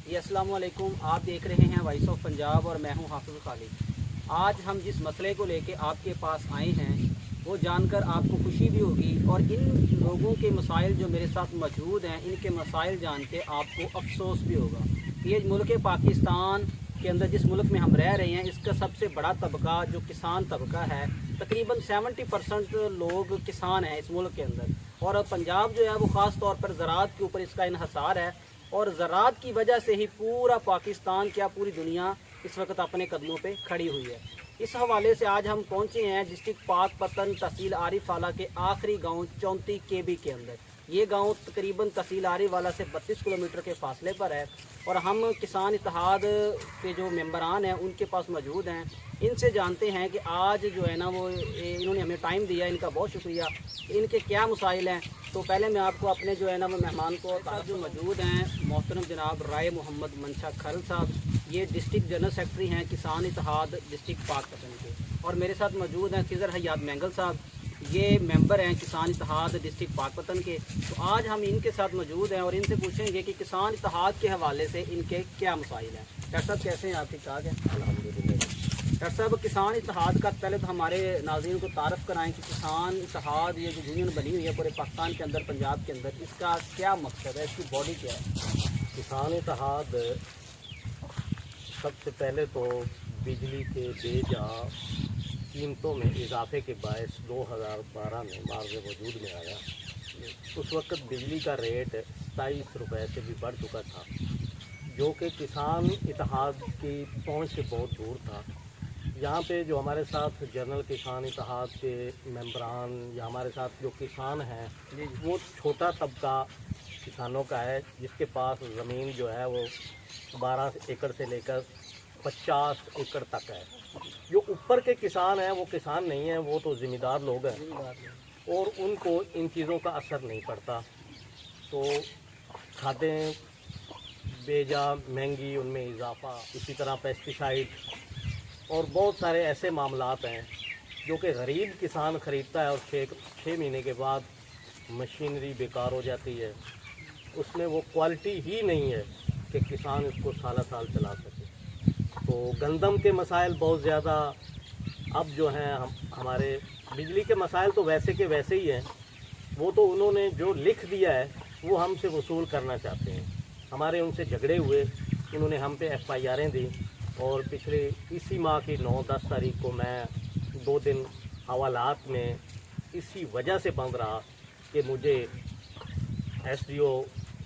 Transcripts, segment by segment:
जी अस्सलाम वालेकुम। आप देख रहे हैं वॉइस ऑफ पंजाब और मैं हूं हाफिज़ खालिद। आज हम जिस मसले को लेके आपके पास आए हैं वो जानकर आपको खुशी भी होगी और इन लोगों के मसाइल जो मेरे साथ मौजूद हैं इनके मसाइल जान के आपको अफसोस भी होगा। ये मुल्क पाकिस्तान के अंदर जिस मुल्क में हम रह रहे हैं इसका सबसे बड़ा तबका जो किसान तबका है, तकरीबन 70% लोग किसान हैं इस मुल्क के अंदर। और पंजाब जो है वो ख़ास तौर पर ज़राअत के ऊपर इसका इन्हसार है और ज़राअत की वजह से ही पूरा पाकिस्तान क्या पूरी दुनिया इस वक्त अपने कदमों पे खड़ी हुई है। इस हवाले से आज हम पहुंचे हैं डिस्ट्रिक्ट पाकपतन तहसील आरिफ वाला के आखिरी गांव 34 KB के अंदर। ये गांव तकरीबन तहसील आरिफ वाला से 32 किलोमीटर के फासले पर है और हम किसान इत्तेहाद के जो मेंबरान हैं उनके पास मौजूद हैं। इनसे जानते हैं कि आज जो है ना वो इन्होंने हमें टाइम दिया, इनका बहुत शुक्रिया। इनके क्या मसाइल हैं तो पहले मैं आपको अपने जो है ना मेहमान को जो मौजूद हैं मोहतरम जनाब राय मोहम्मद मंशा खरल साहब, ये डिस्ट्रिक्ट जनरल सेक्रेटरी हैं किसान इत्तेहाद डिस्ट्रिक्ट पाकपतन के। और मेरे साथ मौजूद हैं खिज़र हयात मैंगल साहब, ये मेंबर हैं किसान इत्तेहाद डिस्ट्रिक्ट पाकपतन के। तो आज हम इनके साथ मौजूद हैं और इनसे पूछेंगे कि किसान इत्तेहाद के हवाले से इनके क्या मसाइल हैं। डॉक्टर साहब कैसे हैं आप? ठीक ठाक हैं अल्हम्दुलिल्लाह। डॉक्टर साहब किसान इत्तेहाद का पहले तो हमारे नाज़रीन को तारफ़ कराएं कि किसान इत्तेहाद ये जो यूनियन बनी हुई है पूरे पाकिस्तान के अंदर, पंजाब के अंदर, इसका क्या मकसद है, इसकी बॉडी क्या है? किसान इत्तेहाद सबसे पहले तो बिजली के बेजा कीमतों में इजाफे के बायस 2012 में मार्ज वजूद में आया। उस वक़्त बिजली का रेट 27 रुपये से भी बढ़ चुका था, जो कि किसान इत्तेहाद की पहुंच से बहुत दूर था। यहाँ पे जो हमारे साथ जनरल किसान इत्तेहाद के मेंबरान या हमारे साथ जो किसान हैं वो छोटा तबका किसानों का है, जिसके पास ज़मीन जो है वो 12 एकड़ से लेकर 50 एकड़ तक है। जो ऊपर के किसान हैं वो किसान नहीं हैं, वो तो ज़िम्मेदार लोग हैं और उनको इन चीज़ों का असर नहीं पड़ता। तो खादें बेजा महंगी, उनमें इजाफा, इसी तरह पेस्टिसाइड और बहुत सारे ऐसे मामलात हैं जो कि गरीब किसान ख़रीदता है और 6 महीने के बाद मशीनरी बेकार हो जाती है। उसमें वो क्वालिटी ही नहीं है कि किसान इसको साल साल चला सके। तो गंदम के मसाइल बहुत ज़्यादा अब जो हैं हमारे बिजली के मसाइल तो वैसे के वैसे ही हैं, वो तो उन्होंने जो लिख दिया है वो हमसे वसूल करना चाहते हैं। हमारे उनसे झगड़े हुए, उन्होंने हम पे FIR'ें दी और पिछले इसी माह की 9-10 तारीख को मैं 2 दिन हवालात में इसी वजह से बंद रहा कि मुझे SDO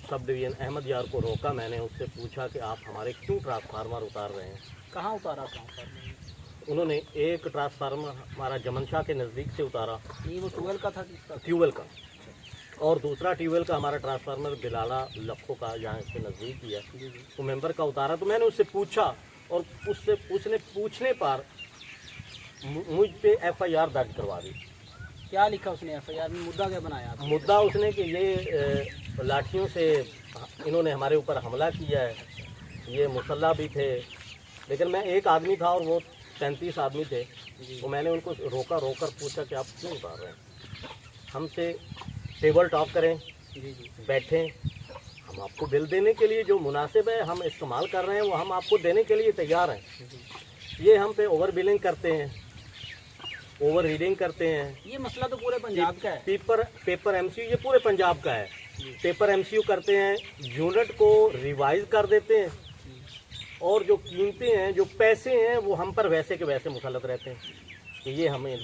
सब डिवीज़न अहमद यार को रोका। मैंने उससे पूछा कि आप हमारे क्यों ट्रांसफार्मर उतार रहे हैं? कहाँ उतारा ट्रांसफार्मर? उन्होंने एक ट्रांसफार्मर हमारा जमन शाह के नज़दीक से उतारा, ये वो ट्यूबवेल का था? किसका? ट्यूबवेल का। और दूसरा ट्यूबवेल का हमारा ट्रांसफार्मर बिलाला लखों का यहाँ इसके नज़दीक ही है, तो मेंबर का उतारा। तो मैंने उससे पूछा और उसने पूछने पर मुझ पे FIR दर्ज करवा दी। क्या लिखा उसने FIR में? मुद्दा क्या बनाया? मुद्दा उसने कि ये लाठियों से इन्होंने हमारे ऊपर हमला किया है, ये मुसल्ला भी थे, लेकिन मैं एक आदमी था और वो 35 आदमी थे। तो मैंने उनको रोकर पूछा कि आप क्यों उतार रहे हैं? हमसे टेबल टॉक करें, बैठें, हम आपको बिल देने के लिए जो मुनासिब है हम इस्तेमाल कर रहे हैं वो हम आपको देने के लिए तैयार हैं। ये हम पे ओवर बिलिंग करते हैं, ओवर रीडिंग करते हैं। ये मसला तो पूरे पंजाब का है। पेपर MCU ये पूरे पंजाब का है। पेपर MCU करते हैं, यूनिट को रिवाइज कर देते हैं और जो कीमतें हैं, जो पैसे हैं वो हम पर वैसे के वैसे मुसल्लत रहते हैं कि ये हमें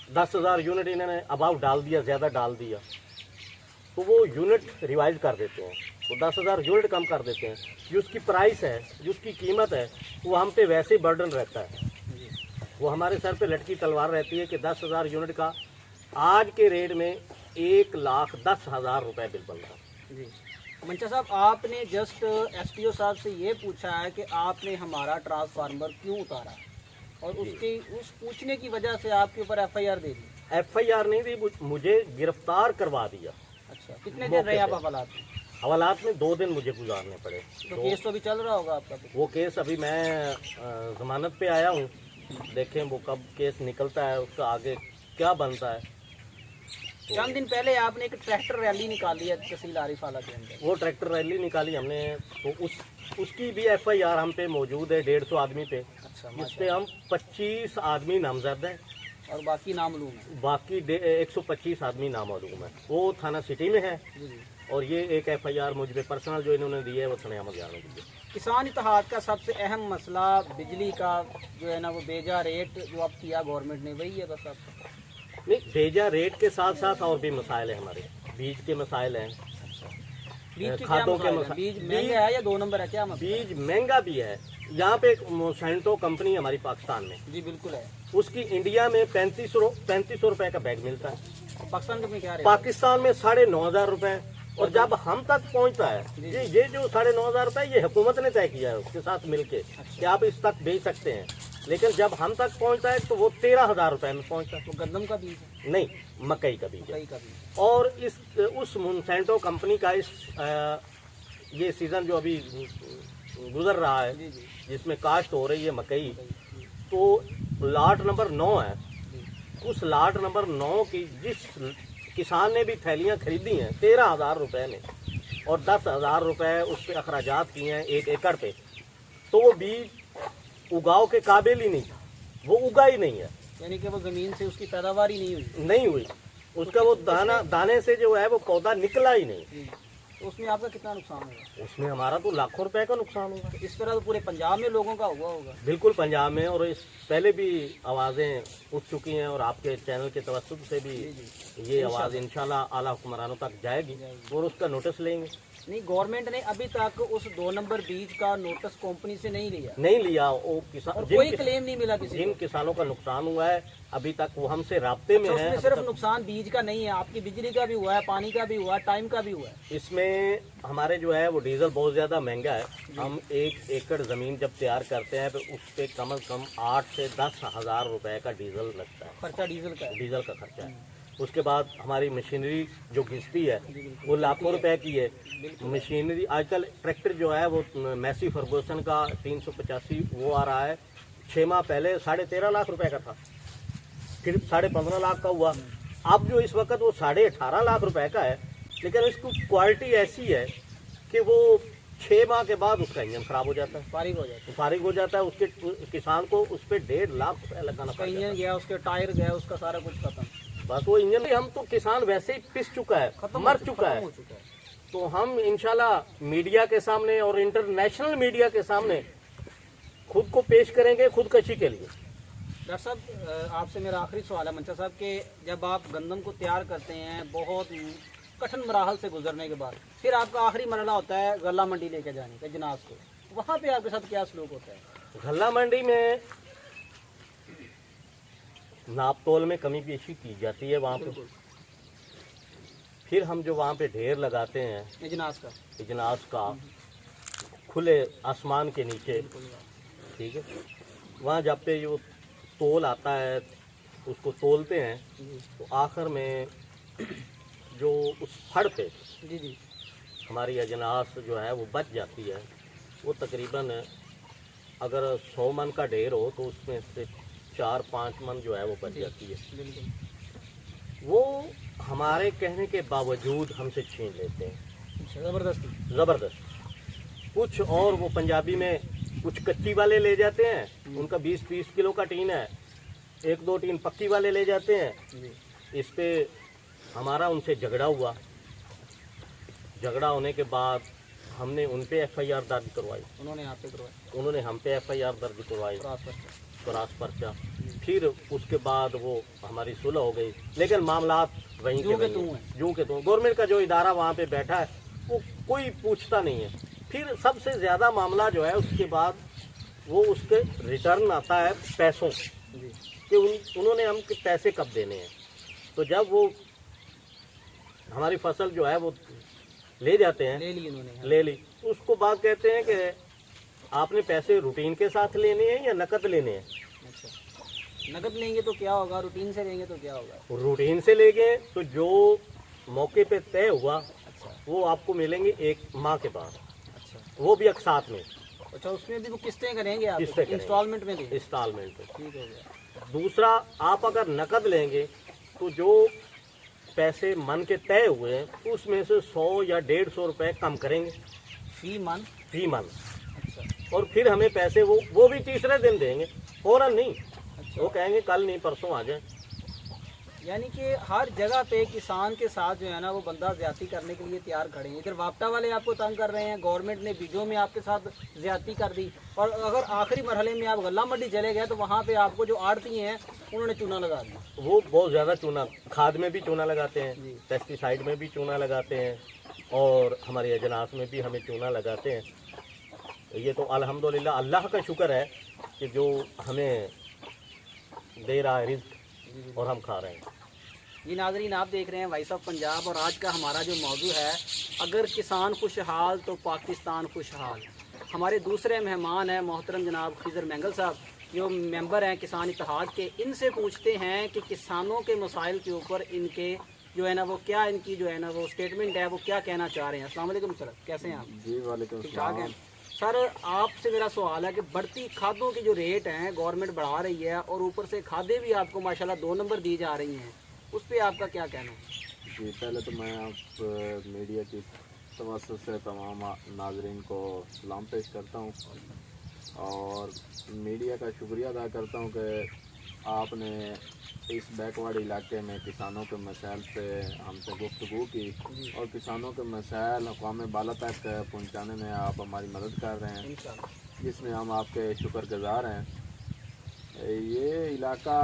10,000 यूनिट इन्होंने अबाव डाल दिया, ज़्यादा डाल दिया, तो वो यूनिट रिवाइज कर देते हैं, तो 10,000 यूनिट कम कर देते हैं। जो उसकी प्राइस है, जो उसकी कीमत है, वो हम पे वैसे ही बर्डन रहता है। वो हमारे सर पे लटकी तलवार रहती है कि 10,000 यूनिट का आज के रेट में 1,10,000 रुपये बिल बन रहा है। जी मंशा साहब, आपने जस्ट SDO साहब से ये पूछा है कि आपने हमारा ट्रांसफार्मर क्यों उतारा और उसके उस पूछने की वजह से आपके ऊपर FIR दे दी? FIR नहीं दी, मुझे गिरफ्तार करवा दिया। अच्छा, कितने दिन रहे आप हवालात में? हवालात में 2 दिन मुझे गुजारने पड़े। तो केस तो अभी चल रहा होगा आपका? वो केस अभी मैं ज़मानत पे आया हूँ, देखें वो कब केस निकलता है, उसका आगे क्या बनता है। चंद दिन पहले आपने एक ट्रैक्टर रैली निकाली है तहसील आरिफ आला के अंदर। वो ट्रैक्टर रैली निकाली हमने, तो उसकी भी FIR हम पे मौजूद है 150 आदमी पे, अच्छा, जिस पे हम 25 आदमी नामजद हैं और बाकी नामलूम है। बाकी 125 आदमी नामालूम है। वो थाना सिटी में है जी जी। और ये एक FIR मुझ पे पर्सनल जो इन्होंने दी है वो थाने अमल जाने दी है। किसान इत्तेहाद का सबसे अहम मसला बिजली का जो है ना, वो बेजा रेट जो अब किया गवर्नमेंट ने, वही है बस आपका? नहीं, भेजा रेट के साथ साथ और भी मसाइल हैं हमारे। बीज के मसाइल हैं, बीज के खादों क्या के मसाइल हैं? बीज महंगा है या 2 नंबर है, क्या मसला? बीज महंगा भी है। यहाँ पे एक मोसेंटो कंपनी हमारी पाकिस्तान में, जी बिल्कुल है। उसकी इंडिया में 3500 रुपए का बैग मिलता है, पाकिस्तान में क्या रेट? पाकिस्तान में 9,500 रुपए। और जब हम तक पहुंचता है ये जो 9,500 रुपए ये हुकूमत ने तय किया है उसके साथ मिलके कि आप इस तक बेच सकते हैं, लेकिन जब हम तक पहुंचता है तो वो 13,000 रुपए में पहुंचता है। तो गंदम का बीज है? नहीं, मकई का बीज है। मकई का बीज। और उस मोसेंटो कंपनी का ये सीजन जो अभी गुजर रहा है, जी जी जिसमें काश्त हो रही है मकई, तो लाट नंबर 9 है। उस लाट नंबर 9 की जिस किसान ने भी थैलियां खरीदी हैं 13,000 रुपए में और 10,000 रुपए उस पर अखराजात किए हैं 1 एकड़ पे, तो वो बीज उगाव के काबिल ही नहीं था, वो उगा ही नहीं है। यानी कि वो जमीन से उसकी पैदावार ही नहीं हुई, उसका वो दाने से जो है वो पौधा निकला ही नहीं। जी। तो उसमें आपका कितना नुकसान होगा? उसमें हमारा तो लाखों रुपए का नुकसान होगा। इस तरह तो पूरे पंजाब में लोगों का हुआ होगा। बिल्कुल पंजाब में, और इस पहले भी आवाज़ें उठ चुकी हैं और आपके चैनल के तवज्जुह से भी ये आवाज़ इंशाल्लाह आला हुक्मरानों तक जाएगी और उसका नोटिस लेंगे। नहीं, गवर्नमेंट ने अभी तक उस 2 नंबर बीज का नोटिस कंपनी से नहीं लिया वो किसान, और कोई क्लेम नहीं मिला किसी जिन किसानों का नुकसान हुआ है अभी तक वो हमसे राब्ते में उसमें है। सिर्फ नुकसान बीज का नहीं है, आपकी बिजली का भी हुआ है, पानी का भी हुआ है, टाइम का भी हुआ है। इसमें हमारे जो है वो डीजल बहुत ज़्यादा महंगा है। हम 1 एकड़ ज़मीन जब तैयार करते हैं तो उस पर कम से कम 8 से 10,000 रुपए का डीजल लगता है, खर्चा डीजल का है। डीजल का खर्चा है। उसके बाद हमारी मशीनरी जो घिसती है वो लाखों रुपए की है मशीनरी। आजकल ट्रैक्टर जो है वो मैसी फर्गूसन का 385 वो आ रहा है, 6 माह पहले 13.5 लाख रुपए का था, फिर 15.5 लाख का हुआ। अब जो इस वक्त वो 18.5 लाख रुपए का है, लेकिन इसकी क्वालिटी ऐसी है कि वो 6 माह के बाद उसका इंजन खराब हो जाता है, फारिग हो जाता है। उसके किसान को उस पर 1.5 लाख रुपए लगाना पड़ता है। इंजन गया, उसके टायर गया, उसका सारा कुछ खत्म। बस वो इंजन हम तो किसान वैसे ही पिस चुका है, मर चुका है। तो हम इंशाल्लाह मीडिया के सामने और इंटरनेशनल मीडिया के सामने खुद को पेश करेंगे खुदकशी के लिए। डॉक्टर साहब, आपसे मेरा आखिरी सवाल है मंचा साहब के, जब आप गंदम को तैयार करते हैं बहुत कठिन मराहल से गुजरने के बाद, फिर आपका आखिरी मरला होता है गल्ला मंडी लेके जाने का जनाज को, वहाँ पे आपके साथ क्या सलूक होता है? गल्ला मंडी में नाप तोल में कमी पेशी की जाती है वहाँ पे, फिर हम जो वहाँ पे ढेर लगाते हैं इजनास का खुले आसमान के नीचे, ठीक है, वहाँ जब पे जो तोल आता है उसको तोलते हैं, तो आखिर में जो उस फड़ पे हमारी अजनास जो है वो बच जाती है। वो तकरीबन अगर 100 मन का ढेर हो तो उसमें से 4-5 मन जो है वो बच जाती है। वो हमारे कहने के बावजूद हमसे छीन लेते हैं ज़बरदस्ती। कुछ और वो पंजाबी में कुछ कच्ची वाले ले जाते हैं, उनका 20-20 किलो का टीन है, 1-2 टीन पक्की वाले ले जाते हैं। इस पे हमारा उनसे झगड़ा हुआ, झगड़ा होने के बाद हमने उन पे FIR दर्ज करवाई, उन्होंने हम पे FIR दर्ज करवाई, क्रॉस पर्चा। फिर उसके बाद वो हमारी सुलह हो गई, लेकिन मामला वहीं के यूँ के तू गवर्नमेंट का जो इदारा वहाँ पे बैठा है वो कोई पूछता नहीं है। फिर सबसे ज़्यादा मामला जो है उसके बाद वो उसके रिटर्न आता है पैसों कि उन्होंने हम पैसे कब देने हैं। तो जब वो हमारी फसल जो है वो ले जाते हैं, ले ली, उसको बाद कहते हैं कि आपने पैसे रूटीन के साथ लेने हैं या नकद लेने हैं। नकद लेंगे तो क्या होगा, रूटीन से लेंगे तो क्या होगा? रूटीन से लेंगे तो जो मौके पे तय हुआ वो आपको मिलेंगे 1 माह के बाद, वो भी एक साथ में। अच्छा, उसमें भी वो किस्तें करेंगे आप? इंस्टॉलमेंट में ठीक हो गया। दूसरा, दूसरा, आप अगर नकद लेंगे तो जो पैसे मन के तय हुए हैं उसमें से 100 या 150 रुपए कम करेंगे फी मन। फी मन, अच्छा और फिर हमें पैसे वो भी तीसरे दिन देंगे, फौरन नहीं। अच्छा। वो कहेंगे कल नहीं परसों आ जाए। यानी कि हर जगह पे किसान के साथ जो है ना वो बंदा ज्यादती करने के लिए तैयार खड़े हैं। इधर वापटा वाले आपको तंग कर रहे हैं, गवर्नमेंट ने बीजों में आपके साथ ज्यादती कर दी, और अगर आखिरी मरहले में आप गल्ला मंडी चले गए तो वहाँ पे आपको जो आड़ती हैं उन्होंने चूना लगा दिया। वो बहुत ज़्यादा चूना, खाद में भी चूना लगाते हैं, जी। पेस्टिसाइड में भी चूना लगाते हैं, और हमारे अजनास में भी हमें चूना लगाते हैं। ये तो अल्हम्दुलिल्लाह अल्लाह का शुक्र है कि जो हमें दे रहा है रिज़्क़ और हम खा रहे हैं। जी नाज़रीन, आप देख रहे हैं वॉइस ऑफ पंजाब, और आज का हमारा जो मौजू है, अगर किसान खुशहाल तो पाकिस्तान खुशहाल। हमारे दूसरे मेहमान हैं मोहतरम जनाब खिज़र मैंगल साहब, जो मेंबर हैं किसान इत्तेहाद के। इनसे पूछते हैं कि किसानों के मसाइल के ऊपर इनके जो है ना वो क्या, इनकी जो है ना वो स्टेटमेंट है, वो क्या कहना चाह रहे हैं। अस्सलाम वालेकुम सर, कैसे हैं आप? जी वालेकुम ठीक ठाक सलाम। हैं सर। आपसे मेरा सवाल है कि बढ़ती खादों की जो रेट हैं गवर्नमेंट बढ़ा रही है, और ऊपर से खादें भी आपको माशाल्लाह 2 नंबर दी जा रही हैं, उस पर आपका क्या कहना है? जी पहले तो मैं आप मीडिया की तवज्जो से तमाम नाजरीन को सलाम पेश करता हूँ, और मीडिया का शुक्रिया अदा करता हूँ कि आपने इस बैकवर्ड इलाके में किसानों के मसाइल पे हमसे गुफ्तगू की, और किसानों के मसाइल अक़वाम बाला तक पहुँचाने में आप हमारी मदद कर रहे हैं, इंशाअल्लाह। जिसमें हम आपके शुक्रगुजार हैं। ये इलाका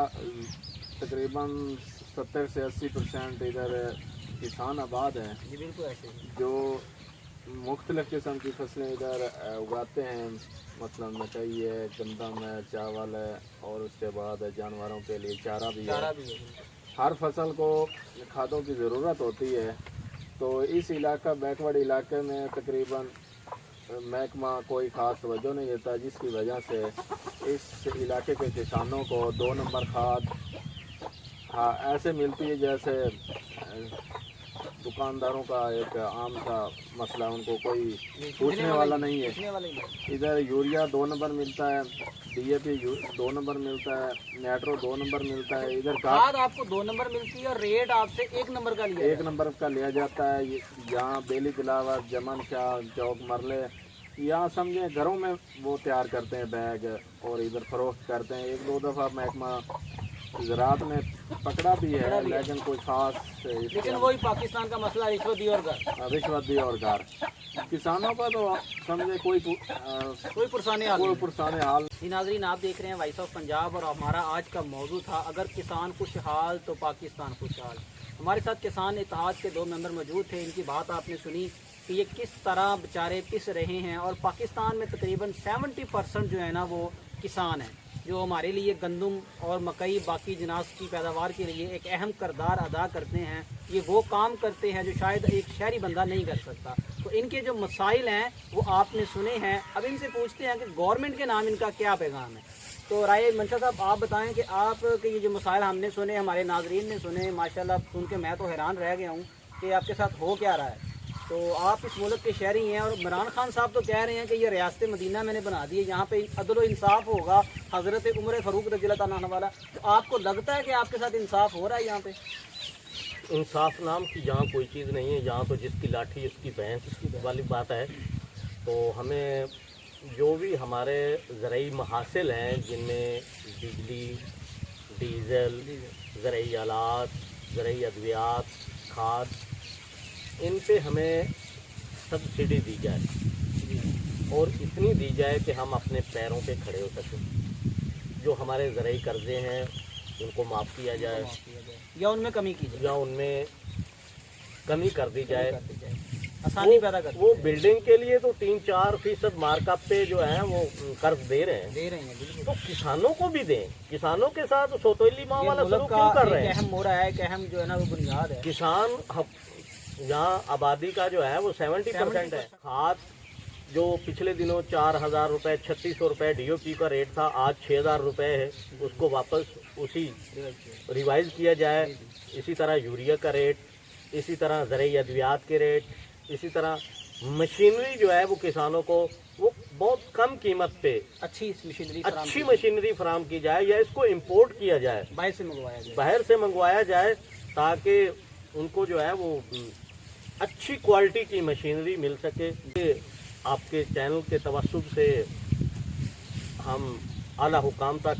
तकरीबन 70 से 80% इधर किसान आबाद हैं, जी बिल्कुल ऐसे ही। जो मुख्तलिफ़ किस्म की फसलें इधर उगाते हैं। मसलन मकई है, गंदम है, चावल है, और उसके बाद जानवरों के लिए चारा भी चारा है। भी है। हर फसल को खादों की ज़रूरत होती है। तो इस इलाका बैकवर्ड इलाके में तकरीबन महकमा कोई ख़ास तवज्जो नहीं देता, जिसकी वजह से इस इलाके के किसानों को 2 नंबर खाद हाँ ऐसे मिलती है जैसे दुकानदारों का एक आम सा मसला, उनको कोई पूछने वाला नहीं है। पूछने वाला ही नहीं। इधर यूरिया 2 नंबर मिलता है, DAP 2 नंबर मिलता है, नाइट्रो 2 नंबर मिलता है। इधर खाद आपको 2 नंबर मिलती है, और रेट आपसे 1 नंबर का लिया 1 नंबर का लिया जाता है। यहाँ बेली तिलावत, जमन शाह, चौक मरले, यहाँ समझे घरों में वो तैयार करते हैं बैग, और इधर फरोख्त करते हैं। 1-2 दफ़ा महकमा ज़राअत ने पकड़ा भी है, लेकिन कोई खास लेकिन वही पाकिस्तान का मसला रिश्वत दी और घर। रिश्वत दी और घर। किसानों का तो समझे कोई कोई पुरसाने हाल नहीं। पुरसाने हाल। जी नाज़रीन, आप देख रहे हैं वॉइस ऑफ पंजाब, और हमारा आज का मौजू था अगर किसान खुशहाल तो पाकिस्तान खुशहाल। हमारे साथ किसान इत्तेहाद के 2 मेंबर मौजूद थे। इनकी बात आपने सुनी कि ये किस तरह बेचारे पिस रहे हैं, और पाकिस्तान में तकरीबन 70% जो है ना वो किसान हैं, जो हमारे लिए गंदम और मकई बाकी जिनास की पैदावार के लिए एक अहम किरदार अदा करते हैं। ये वो काम करते हैं जो शायद एक शहरी बंदा नहीं कर सकता। तो इनके जो मसाइल हैं वो आपने सुने हैं। अब इनसे पूछते हैं कि गवर्नमेंट के नाम इनका क्या पैगाम है। तो राय मंशा साहब, आप बताएं कि आपके ये जो मसाइल हमने सुने, हमारे नाजरीन ने सुने, माशाल्लाह सुन के मैं तो हैरान रह गया हूँ कि आपके साथ हो क्या रहा है। तो आप इस मुल्क के शहरी हैं, और इमरान खान साहब तो कह रहे हैं कि ये रियासत मदीना मैंने बना दी है, यहाँ पे अदल इंसाफ होगा, हज़रत उमर फ़ारूक रज़ियल्लाहु ताला अन्हु वाला। तो आपको लगता है कि आपके साथ इंसाफ हो रहा है यहाँ पे? इंसाफ नाम की यहाँ कोई चीज़ नहीं है। यहाँ तो जिसकी लाठी उसकी भैंस वाली बात है। तो हमें जो भी हमारे ज़रई महासिल हैं, जिनमें बिजली, डीज़ल, ज़रई आलात, ज़रई अद्वियात, खाद, इन पे हमें सब्सिडी दी जाए, और इतनी दी जाए कि हम अपने पैरों पे खड़े हो सकें। जो हमारे ज़रई कर्ज़े हैं उनको माफ़ किया जाए, या उनमें कमी की जाए, या उनमें कमी कर दी जाए, आसानी पैदा कर वो बिल्डिंग के लिए तो 3-4% मार्कअप पे जो है वो कर्ज दे रहे हैं। बिल्कुल। तो किसानों को भी दें। किसानों के साथ सोतोली माँ वाला सलूक क्यों कर रहे हैं? अहम मोड़ा है, एक अहम जो है ना वो बुनियाद है। किसान यहाँ आबादी का जो है वो 70% है। खाद जो पिछले दिनों 4,000 रुपये, 3,600 रुपये DOP का रेट था, आज 6,000 रुपये है। उसको वापस उसी रिवाइज किया जाए। इसी तरह यूरिया का रेट, इसी तरह ज़रई अद्वियात के रेट, इसी तरह मशीनरी जो है वो किसानों को वो बहुत कम कीमत पे अच्छी मशीनरी फराम की जाए, या इसको इंपोर्ट किया जाए, बाहर से मंगवाया जाए, ताकि उनको जो है वो अच्छी क्वालिटी की मशीनरी मिल सके। ये आपके चैनल के तवस्सुत से हम आला हुकाम तक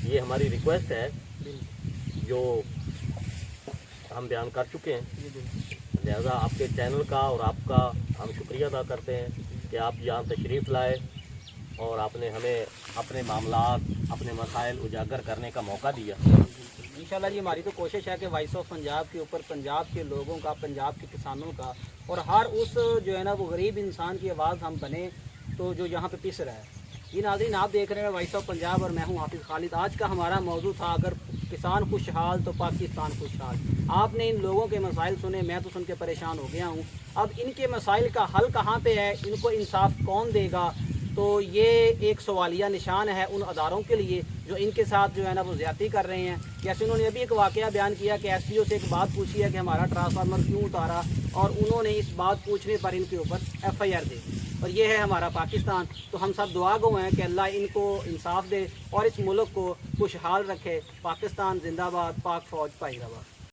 ये हमारी रिक्वेस्ट है जो हम बयान कर चुके हैं। लिहाजा आपके चैनल का और आपका हम शुक्रिया अदा करते हैं कि आप यहाँ तशरीफ़ लाए और आपने हमें अपने मामलात, अपने मसाइल उजागर करने का मौका दिया। इंशाल्लाह जी हमारी तो कोशिश है कि वॉइस ऑफ पंजाब के ऊपर पंजाब के लोगों का, पंजाब के किसानों का और हर उस जो है ना वो गरीब इंसान की आवाज़ हम बने तो जो यहाँ पे पिस रहा है। ये नाज़रीन आप देख रहे हैं वॉइस ऑफ पंजाब और मैं हूँ हाफिज़ खालिद। आज का हमारा मौजू था अगर किसान खुशहाल तो पाकिस्तान खुशहाल। आपने इन लोगों के मसाइल सुने, मैं तो सुन के परेशान हो गया हूँ। अब इनके मसाइल का हल कहाँ पे है, इनको इंसाफ कौन देगा? तो ये एक सवालिया निशान है उन अदारों के लिए जो इनके साथ जो है ना वो ज़्यादती कर रहे हैं। जैसे उन्होंने अभी एक वाक़या बयान किया कि एसपीओ से एक बात पूछी है कि हमारा ट्रांसफार्मर क्यों उतारा, और उन्होंने इस बात पूछने पर इनके ऊपर FIR दे दी। और ये है हमारा पाकिस्तान। तो हम सब दुआ गो हैं कि अल्लाह इनको इंसाफ दे और इस मुल्क को खुशहाल रखे। पाकिस्तान जिंदाबाद, पाक फ़ौज पाइंदाबाद।